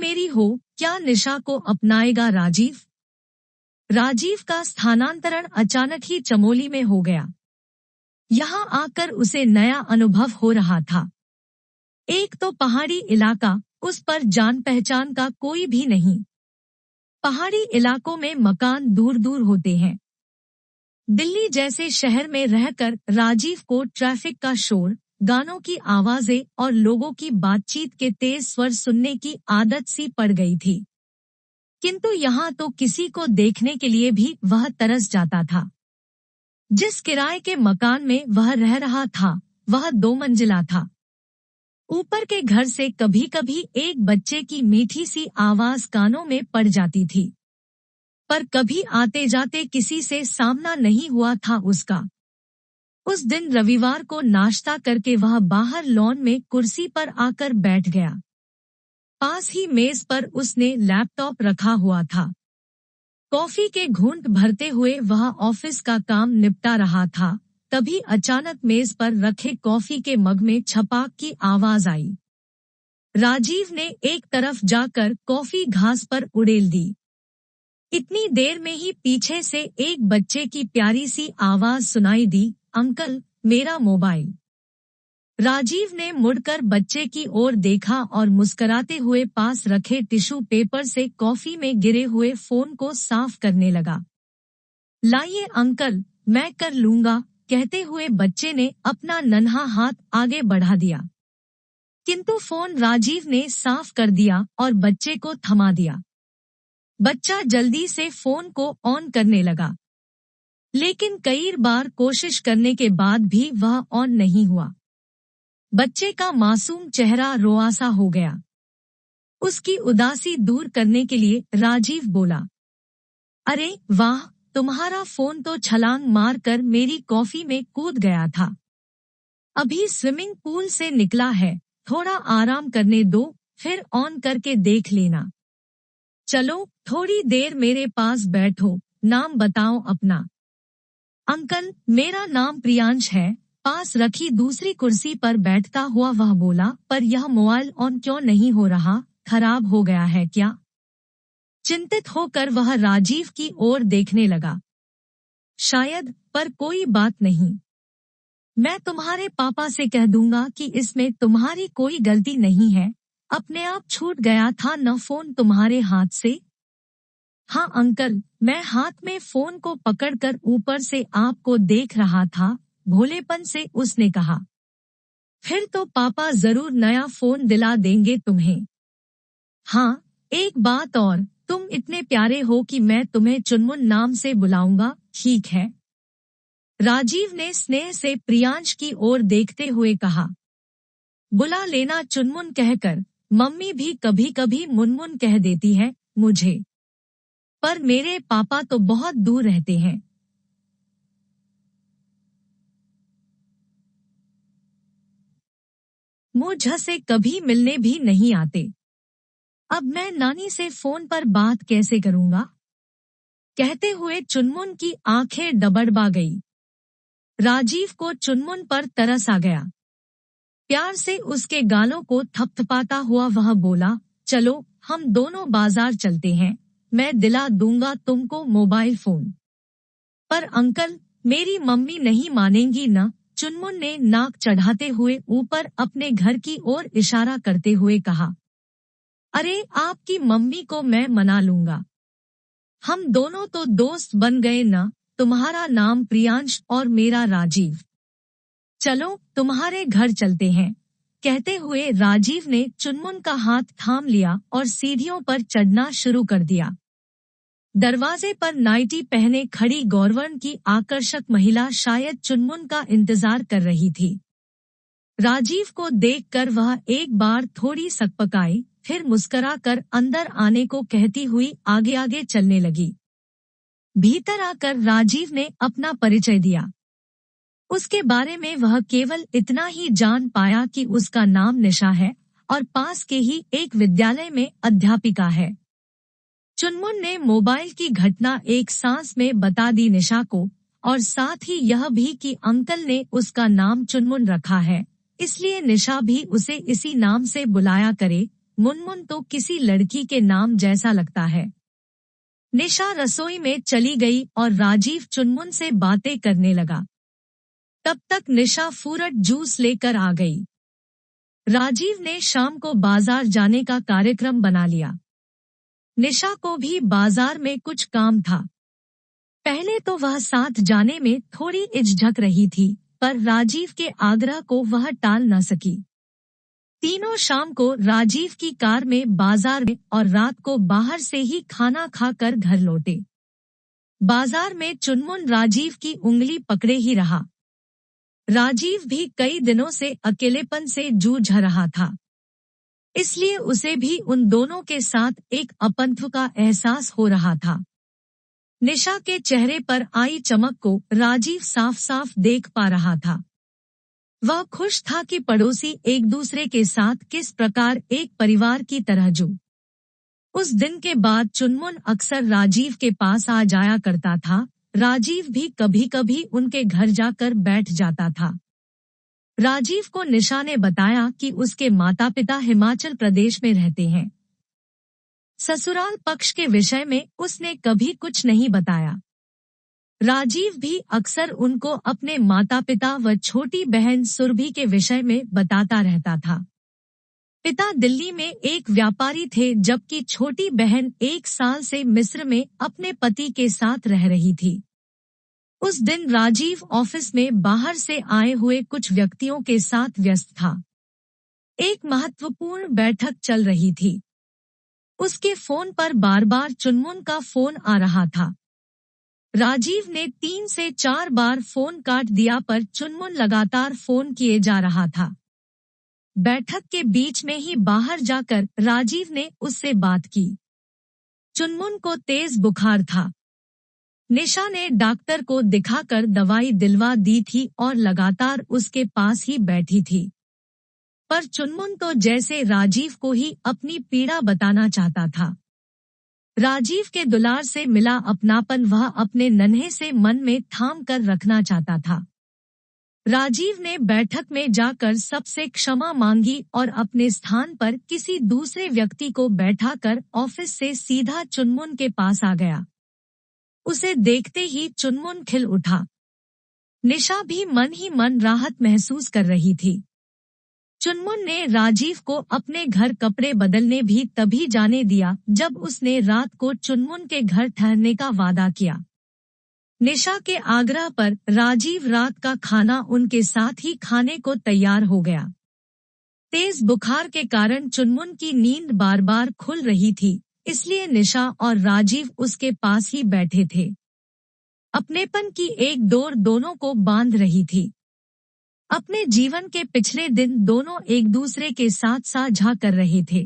मेरी हो, क्या निशा को अपनाएगा राजीव? राजीव का स्थानांतरण अचानक ही चमोली में हो गया। यहाँ आकर उसे नया अनुभव हो रहा था। एक तो पहाड़ी इलाका, उस पर जान पहचान का कोई भी नहीं। पहाड़ी इलाकों में मकान दूर दूर होते हैं। दिल्ली जैसे शहर में रहकर राजीव को ट्रैफिक का शोर, गानों की आवाजें और लोगों की बातचीत के तेज स्वर सुनने की आदत सी पड़ गई थी। किंतु यहाँ तो किसी को देखने के लिए भी वह तरस जाता था। जिस किराए के मकान में वह रह रहा था, वह 2 मंजिला था। ऊपर के घर से कभी कभी एक बच्चे की मीठी सी आवाज कानों में पड़ जाती थी, पर कभी आते जाते किसी से सामना नहीं हुआ था उसका। उस दिन रविवार को नाश्ता करके वह बाहर लॉन में कुर्सी पर आकर बैठ गया। पास ही मेज पर उसने लैपटॉप रखा हुआ था। कॉफी के घूंट भरते हुए वह ऑफिस का काम निपटा रहा था। तभी अचानक मेज पर रखे कॉफी के मग में छपाक की आवाज आई। राजीव ने एक तरफ जाकर कॉफी घास पर उड़ेल दी। इतनी देर में ही पीछे से एक बच्चे की प्यारी सी आवाज सुनाई दी, अंकल, मेरा मोबाइल। राजीव ने मुड़कर बच्चे की ओर देखा और मुस्कुराते हुए पास रखे टिश्यू पेपर से कॉफी में गिरे हुए फोन को साफ करने लगा। लाइए अंकल, मैं कर लूंगा, कहते हुए बच्चे ने अपना नन्हा हाथ आगे बढ़ा दिया। किंतु फोन राजीव ने साफ कर दिया और बच्चे को थमा दिया। बच्चा जल्दी से फोन को ऑन करने लगा, लेकिन कई बार कोशिश करने के बाद भी वह ऑन नहीं हुआ। बच्चे का मासूम चेहरा रोआसा हो गया। उसकी उदासी दूर करने के लिए राजीव बोला, अरे वाह, तुम्हारा फोन तो छलांग मारकर मेरी कॉफी में कूद गया था। अभी स्विमिंग पूल से निकला है, थोड़ा आराम करने दो, फिर ऑन करके देख लेना। चलो थोड़ी देर मेरे पास बैठो, नाम बताओ अपना। अंकल, मेरा नाम प्रियांश है, पास रखी दूसरी कुर्सी पर बैठता हुआ वह बोला, पर यह मोबाइल ऑन क्यों नहीं हो रहा, खराब हो गया है क्या? चिंतित होकर वह राजीव की ओर देखने लगा। शायद, पर कोई बात नहीं। मैं तुम्हारे पापा से कह दूंगा कि इसमें तुम्हारी कोई गलती नहीं है, अपने आप छूट गया था न फोन तुम्हारे हाथ से। हाँ अंकल, मैं हाथ में फोन को पकड़कर ऊपर से आपको देख रहा था, भोलेपन से उसने कहा। फिर तो पापा जरूर नया फोन दिला देंगे तुम्हें। हाँ, एक बात और, तुम इतने प्यारे हो कि मैं तुम्हें चुनमुन नाम से बुलाऊंगा, ठीक है? राजीव ने स्नेह से प्रियांश की ओर देखते हुए कहा। बुला लेना चुनमुन कहकर, मम्मी भी कभी कभी मुनमुन कह देती है मुझे, पर मेरे पापा तो बहुत दूर रहते हैं। मुझसे कभी मिलने भी नहीं आते। अब मैं नानी से फोन पर बात कैसे करूंगा? कहते हुए चुनमुन की आंखें डबडबा गई। राजीव को चुनमुन पर तरस आ गया। प्यार से उसके गालों को थपथपाता हुआ वह बोला, चलो हम दोनों बाजार चलते हैं, मैं दिला दूंगा तुमको मोबाइल फोन। पर अंकल, मेरी मम्मी नहीं मानेंगी ना, चुनमुन ने नाक चढ़ाते हुए ऊपर अपने घर की ओर इशारा करते हुए कहा। अरे आपकी मम्मी को मैं मना लूंगा। हम दोनों तो दोस्त बन गए ना, तुम्हारा नाम प्रियांश और मेरा राजीव। चलो तुम्हारे घर चलते हैं। कहते हुए राजीव ने चुनमुन का हाथ थाम लिया और सीढ़ियों पर चढ़ना शुरू कर दिया। दरवाजे पर नाइटी पहने खड़ी गौरवर्ण की आकर्षक महिला शायद चुनमुन का इंतजार कर रही थी। राजीव को देखकर वह एक बार थोड़ी सकपकाई, फिर मुस्कुराकर अंदर आने को कहती हुई आगे आगे चलने लगी। भीतर आकर राजीव ने अपना परिचय दिया। उसके बारे में वह केवल इतना ही जान पाया कि उसका नाम निशा है और पास के ही एक विद्यालय में अध्यापिका है। चुनमुन ने मोबाइल की घटना एक सांस में बता दी निशा को, और साथ ही यह भी कि अंकल ने उसका नाम चुनमुन रखा है, इसलिए निशा भी उसे इसी नाम से बुलाया करे। मुनमुन तो किसी लड़की के नाम जैसा लगता है। निशा रसोई में चली गई और राजीव चुनमुन से बातें करने लगा। तब तक निशा फ्रूट जूस लेकर आ गई। राजीव ने शाम को बाजार जाने का कार्यक्रम बना लिया। निशा को भी बाजार में कुछ काम था। पहले तो वह साथ जाने में थोड़ी हिचक रही थी, पर राजीव के आग्रह को वह टाल न सकी। तीनों शाम को राजीव की कार में बाजार में और रात को बाहर से ही खाना खाकर घर लौटे। बाजार में चुनमुन राजीव की उंगली पकड़े ही रहा। राजीव भी कई दिनों से अकेलेपन से जूझ रहा था, इसलिए उसे भी उन दोनों के साथ एक अपनत्व का एहसास हो रहा था। निशा के चेहरे पर आई चमक को राजीव साफ साफ देख पा रहा था। वह खुश था कि पड़ोसी एक दूसरे के साथ किस प्रकार एक परिवार की तरह जू। उस दिन के बाद चुनमुन अक्सर राजीव के पास आ जाया करता था। राजीव भी कभी कभी उनके घर जाकर बैठ जाता था। राजीव को निशा ने बताया कि उसके माता पिता हिमाचल प्रदेश में रहते हैं। ससुराल पक्ष के विषय में उसने कभी कुछ नहीं बताया। राजीव भी अक्सर उनको अपने माता पिता व छोटी बहन सुरभि के विषय में बताता रहता था। पिता दिल्ली में एक व्यापारी थे, जबकि छोटी बहन 1 साल से मिस्र में अपने पति के साथ रह रही थी। उस दिन राजीव ऑफिस में बाहर से आए हुए कुछ व्यक्तियों के साथ व्यस्त था। एक महत्वपूर्ण बैठक चल रही थी। उसके फोन पर बार बार चुनमुन का फोन आ रहा था। राजीव ने 3 से 4 बार फोन काट दिया, पर चुनमुन लगातार फोन किए जा रहा था। बैठक के बीच में ही बाहर जाकर राजीव ने उससे बात की। चुनमुन को तेज बुखार था। निशा ने डॉक्टर को दिखाकर दवाई दिलवा दी थी और लगातार उसके पास ही बैठी थी। पर चुनमुन तो जैसे राजीव को ही अपनी पीड़ा बताना चाहता था। राजीव के दुलार से मिला अपनापन वह अपने नन्हे से मन में थाम कर रखना चाहता था। राजीव ने बैठक में जाकर सबसे क्षमा मांगी और अपने स्थान पर किसी दूसरे व्यक्ति को बैठाकर ऑफिस से सीधा चुनमुन के पास आ गया। उसे देखते ही चुनमुन खिल उठा। निशा भी मन ही मन राहत महसूस कर रही थी। चुनमुन ने राजीव को अपने घर कपड़े बदलने भी तभी जाने दिया जब उसने रात को चुनमुन के घर ठहरने का वादा किया। निशा के आग्रह पर राजीव रात का खाना उनके साथ ही खाने को तैयार हो गया। तेज बुखार के कारण चुनमुन की नींद बार बार खुल रही थी, इसलिए निशा और राजीव उसके पास ही बैठे थे। अपनेपन की एक डोर दोनों को बांध रही थी। अपने जीवन के पिछले दिन दोनों एक दूसरे के साथ साझा कर रहे थे।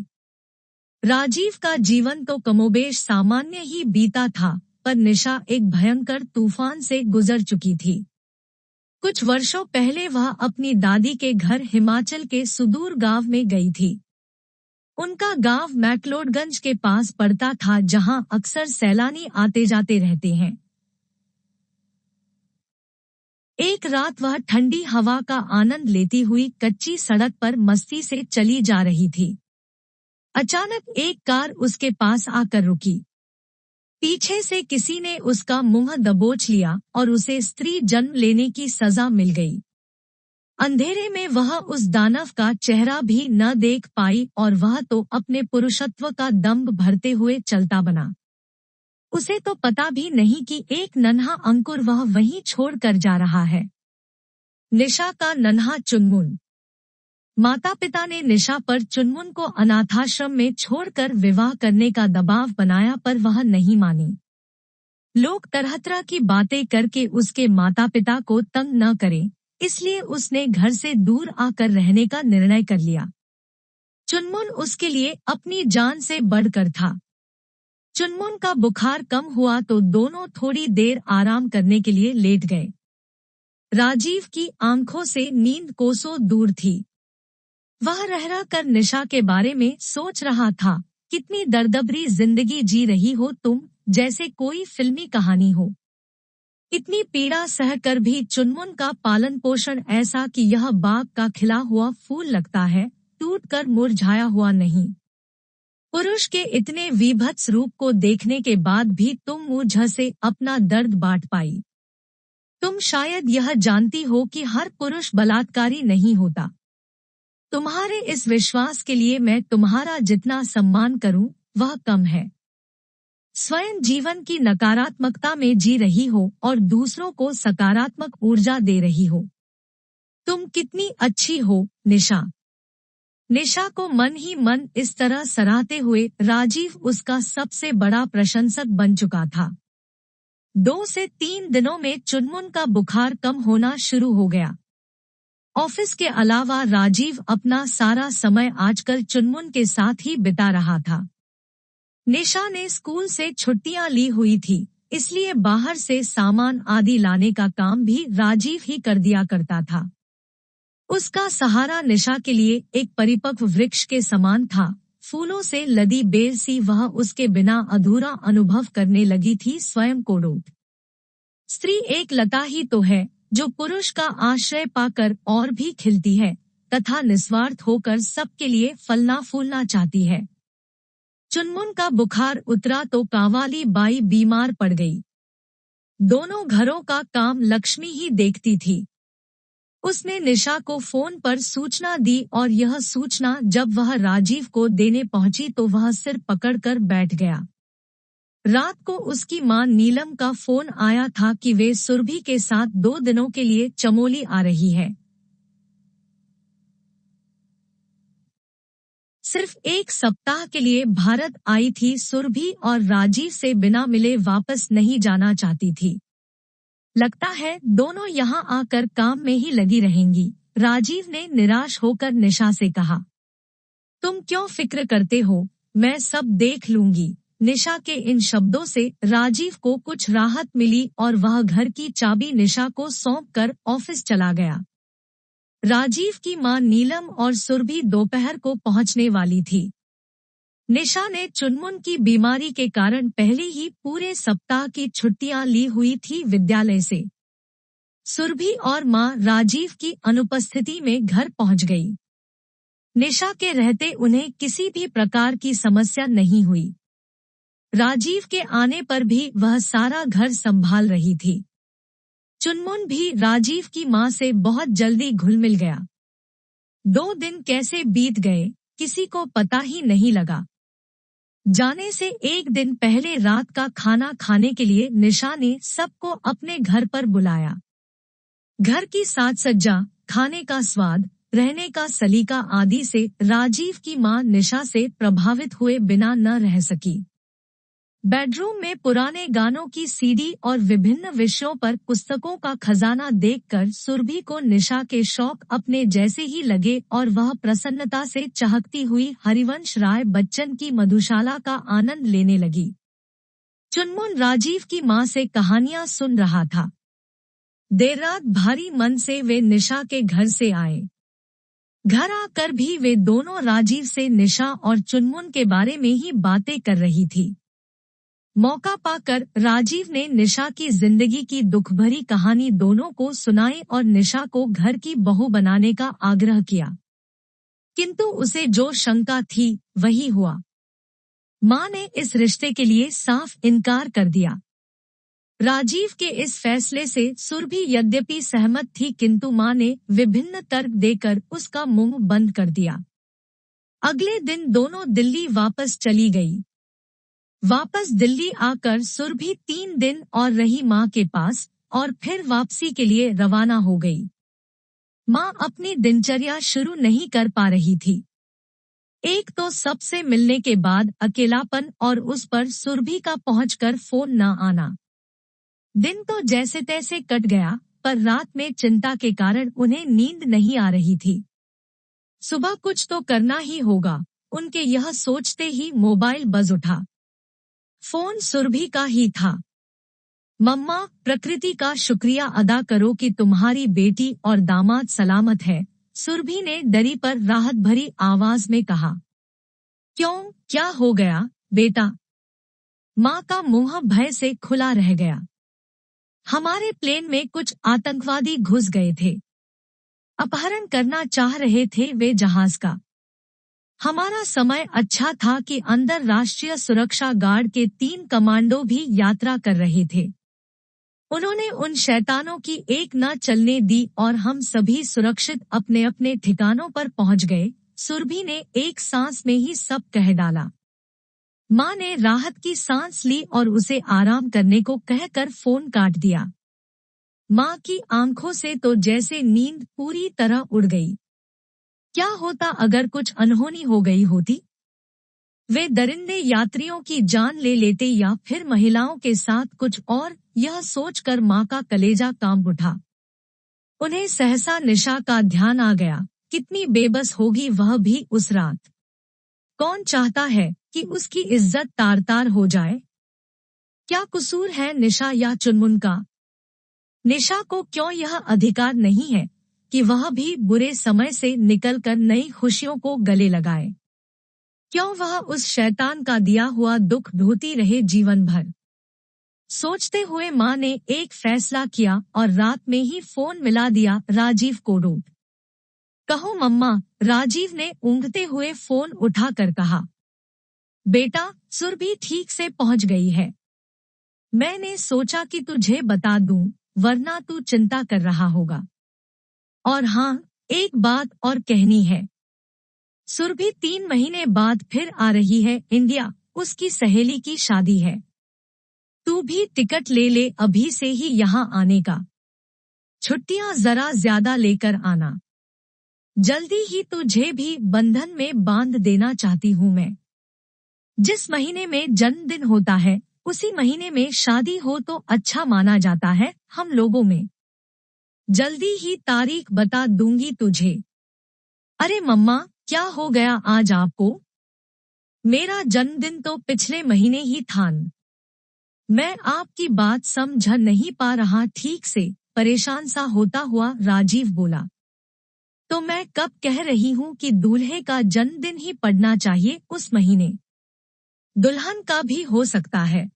राजीव का जीवन तो कमोबेश सामान्य ही बीता था, पर निशा एक भयंकर तूफान से गुजर चुकी थी। कुछ वर्षों पहले वह अपनी दादी के घर हिमाचल के सुदूर गांव में गई थी। उनका गांव मैक्लोडगंज के पास पड़ता था, जहां अक्सर सैलानी आते जाते रहते हैं। एक रात वह ठंडी हवा का आनंद लेती हुई कच्ची सड़क पर मस्ती से चली जा रही थी। अचानक एक कार उसके पास आकर रुकी। पीछे से किसी ने उसका मुंह दबोच लिया और उसे स्त्री जन्म लेने की सजा मिल गई। अंधेरे में वह उस दानव का चेहरा भी न देख पाई और वह तो अपने पुरुषत्व का दंभ भरते हुए चलता बना। उसे तो पता भी नहीं कि एक नन्हा अंकुर वह वहीं छोड़कर जा रहा है। निशा का नन्हा चुनमुन। माता पिता ने निशा पर चुनमुन को अनाथाश्रम में छोड़कर विवाह करने का दबाव बनाया, पर वह नहीं मानी। लोग तरह तरह की बातें करके उसके माता पिता को तंग न करें, इसलिए उसने घर से दूर आकर रहने का निर्णय कर लिया। चुनमुन उसके लिए अपनी जान से बढ़कर था। चुनमुन का बुखार कम हुआ तो दोनों थोड़ी देर आराम करने के लिए लेट गए। राजीव की आंखों से नींद कोसों दूर थी। वह रह रह कर निशा के बारे में सोच रहा था। कितनी दर्दभरी जिंदगी जी रही हो तुम, जैसे कोई फिल्मी कहानी हो। इतनी पीड़ा सहकर भी चुनमुन का पालन पोषण ऐसा कि यह बाग का खिला हुआ फूल लगता है, टूटकर मुरझाया हुआ नहीं। पुरुष के इतने विभत्स रूप को देखने के बाद भी तुम मुझ से अपना दर्द बांट पाई। तुम शायद यह जानती हो कि हर पुरुष बलात्कारी नहीं होता। तुम्हारे इस विश्वास के लिए मैं तुम्हारा जितना सम्मान करूं, वह कम है। स्वयं जीवन की नकारात्मकता में जी रही हो और दूसरों को सकारात्मक ऊर्जा दे रही हो। तुम कितनी अच्छी हो, निशा। निशा को मन ही मन इस तरह सराहते हुए राजीव उसका सबसे बड़ा प्रशंसक बन चुका था। 2 से 3 दिनों में चुनमुन का बुखार कम होना शुरू हो गया। ऑफिस के अलावा राजीव अपना सारा समय आजकल चुनमुन के साथ ही बिता रहा था। निशा ने स्कूल से छुट्टियां ली हुई थी, इसलिए बाहर से सामान आदि लाने का काम भी राजीव ही कर दिया करता था। उसका सहारा निशा के लिए एक परिपक्व वृक्ष के समान था। फूलों से लदी बेल सी वह उसके बिना अधूरा अनुभव करने लगी थी स्वयं को रोक। स्त्री एक लता ही तो है जो पुरुष का आश्रय पाकर और भी खिलती है तथा निस्वार्थ होकर सबके लिए फलना फूलना चाहती है। चुनमुन का बुखार उतरा तो कांवाली बाई बीमार पड़ गई। दोनों घरों का काम लक्ष्मी ही देखती थी। उसने निशा को फोन पर सूचना दी और यह सूचना जब वह राजीव को देने पहुंची तो वह सिर पकड़कर बैठ गया। रात को उसकी मां नीलम का फोन आया था कि वे सुरभि के साथ 2 दिनों के लिए चमोली आ रही है। सिर्फ 1 सप्ताह के लिए भारत आई थी सुरभि और राजीव से बिना मिले वापस नहीं जाना चाहती थी। लगता है दोनों यहाँ आकर काम में ही लगी रहेंगी, राजीव ने निराश होकर निशा से कहा। तुम क्यों फिक्र करते हो, मैं सब देख लूंगी। निशा के इन शब्दों से राजीव को कुछ राहत मिली और वह घर की चाबी निशा को सौंपकर ऑफिस चला गया। राजीव की मां नीलम और सुरभि दोपहर को पहुंचने वाली थी। निशा ने चुनमुन की बीमारी के कारण पहले ही पूरे सप्ताह की छुट्टियां ली हुई थी विद्यालय से। सुरभि और मां राजीव की अनुपस्थिति में घर पहुंच गई। निशा के रहते उन्हें किसी भी प्रकार की समस्या नहीं हुई। राजीव के आने पर भी वह सारा घर संभाल रही थी। चुनमुन भी राजीव की मां से बहुत जल्दी घुल मिल गया। 2 दिन कैसे बीत गए किसी को पता ही नहीं लगा। जाने से 1 दिन पहले रात का खाना खाने के लिए निशा ने सबको अपने घर पर बुलाया। घर की साज सज्जा, खाने का स्वाद, रहने का सलीका आदि से राजीव की मां निशा से प्रभावित हुए बिना न रह सकी। बेडरूम में पुराने गानों की सीडी और विभिन्न विषयों पर पुस्तकों का खजाना देखकर सुरभि को निशा के शौक अपने जैसे ही लगे और वह प्रसन्नता से चहकती हुई हरिवंश राय बच्चन की मधुशाला का आनंद लेने लगी। चुनमुन राजीव की मां से कहानियां सुन रहा था। देर रात भारी मन से वे निशा के घर से आए। घर आकर भी वे दोनों राजीव से निशा और चुनमुन के बारे में ही बातें कर रही थी। मौका पाकर राजीव ने निशा की जिंदगी की दुखभरी कहानी दोनों को सुनाई और निशा को घर की बहू बनाने का आग्रह किया, किंतु उसे जो शंका थी वही हुआ। मां ने इस रिश्ते के लिए साफ इनकार कर दिया। राजीव के इस फैसले से सुरभि यद्यपि सहमत थी किंतु मां ने विभिन्न तर्क देकर उसका मुंह बंद कर दिया। अगले दिन दोनों दिल्ली वापस चली गई। वापस दिल्ली आकर सुरभि 3 दिन और रही मां के पास और फिर वापसी के लिए रवाना हो गई। मां अपनी दिनचर्या शुरू नहीं कर पा रही थी। एक तो सबसे मिलने के बाद अकेलापन और उस पर सुरभि का पहुंचकर फोन न आना। दिन तो जैसे तैसे कट गया पर रात में चिंता के कारण उन्हें नींद नहीं आ रही थी। सुबह कुछ तो करना ही होगा, उनके यह सोचते ही मोबाइल बज उठा। फोन सुरभि का ही था। मम्मा, प्रकृति का शुक्रिया अदा करो कि तुम्हारी बेटी और दामाद सलामत है, सुरभि ने डरी पर राहत भरी आवाज में कहा। क्यों, क्या हो गया बेटा? मां का मुंह भय से खुला रह गया। हमारे प्लेन में कुछ आतंकवादी घुस गए थे। अपहरण करना चाह रहे थे वे जहाज का। हमारा समय अच्छा था कि अंदर राष्ट्रीय सुरक्षा गार्ड के 3 कमांडो भी यात्रा कर रहे थे। उन्होंने उन शैतानों की एक न चलने दी और हम सभी सुरक्षित अपने अपने ठिकानों पर पहुंच गए। सुरभि ने एक सांस में ही सब कह डाला। माँ ने राहत की सांस ली और उसे आराम करने को कहकर फोन काट दिया। माँ की आंखों से तो जैसे नींद पूरी तरह उड़ गई। क्या होता अगर कुछ अनहोनी हो गई होती? वे दरिंदे यात्रियों की जान ले लेते या फिर महिलाओं के साथ कुछ और, यह सोचकर माँ का कलेजा कांप उठा। उन्हें सहसा निशा का ध्यान आ गया। कितनी बेबस होगी वह भी उस रात। कौन चाहता है कि उसकी इज्जत तार तार हो जाए? क्या कसूर है निशा या चुनमुन का? निशा को क्यों यह अधिकार नहीं है कि वह भी बुरे समय से निकलकर नई खुशियों को गले लगाए? क्यों वह उस शैतान का दिया हुआ दुख ढोती रहे जीवन भर? सोचते हुए माँ ने एक फैसला किया और रात में ही फोन मिला दिया राजीव को। रूट कहो मम्मा, राजीव ने ऊँघते हुए फोन उठाकर कहा। बेटा, सुरभि ठीक से पहुंच गई है। मैंने सोचा कि तुझे बता दूं, वरना तू चिंता कर रहा होगा। और हाँ, एक बात और कहनी है। सुरभि 3 महीने बाद फिर आ रही है इंडिया, उसकी सहेली की शादी है। तू भी टिकट ले ले अभी से ही यहाँ आने का। छुट्टियां जरा ज्यादा लेकर आना। जल्दी ही तुझे भी बंधन में बांध देना चाहती हूँ मैं। जिस महीने में जन्मदिन होता है उसी महीने में शादी हो तो अच्छा माना जाता है हम लोगों में। जल्दी ही तारीख बता दूंगी तुझे। अरे मम्मा, क्या हो गया आज आपको? मेरा जन्मदिन तो पिछले महीने ही था। मैं आपकी बात समझ नहीं पा रहा ठीक से, परेशान सा होता हुआ राजीव बोला। तो मैं कब कह रही हूँ कि दूल्हे का जन्मदिन ही पड़ना चाहिए उस महीने। दुल्हन का भी हो सकता है।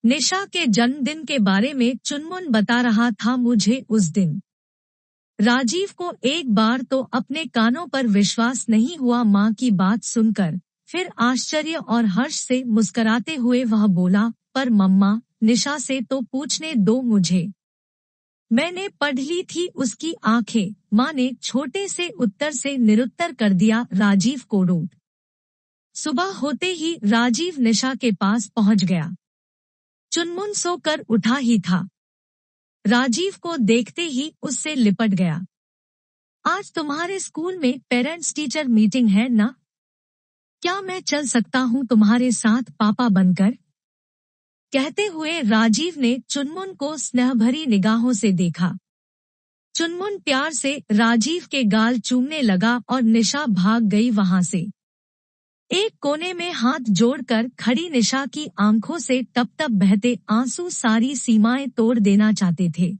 निशा के जन्मदिन के बारे में चुनमुन बता रहा था मुझे उस दिन। राजीव को एक बार तो अपने कानों पर विश्वास नहीं हुआ माँ की बात सुनकर। फिर आश्चर्य और हर्ष से मुस्कुराते हुए वह बोला, पर मम्मा, निशा से तो पूछने दो मुझे। मैंने पढ़ ली थी उसकी आंखें, माँ ने छोटे से उत्तर से निरुत्तर कर दिया राजीव को। रूट सुबह होते ही राजीव निशा के पास पहुंच गया। चुनमुन सोकर उठा ही था। राजीव को देखते ही उससे लिपट गया। आज तुम्हारे स्कूल में पेरेंट्स टीचर मीटिंग है ना? क्या मैं चल सकता हूँ तुम्हारे साथ पापा बनकर? कहते हुए राजीव ने चुनमुन को स्नेहभरी निगाहों से देखा। चुनमुन प्यार से राजीव के गाल चूमने लगा और निशा भाग गई वहां से। एक कोने में हाथ जोड़कर खड़ी निशा की आंखों से तप तप बहते आंसू सारी सीमाएं तोड़ देना चाहते थे।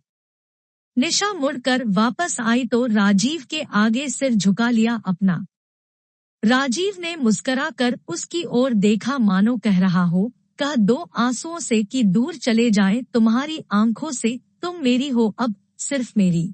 निशा मुड़कर वापस आई तो राजीव के आगे सिर झुका लिया अपना। राजीव ने मुस्कुराकर उसकी ओर देखा मानो कह रहा हो, कह दो आंसुओं से कि दूर चले जाएं तुम्हारी आंखों से, तुम मेरी हो अब, सिर्फ मेरी।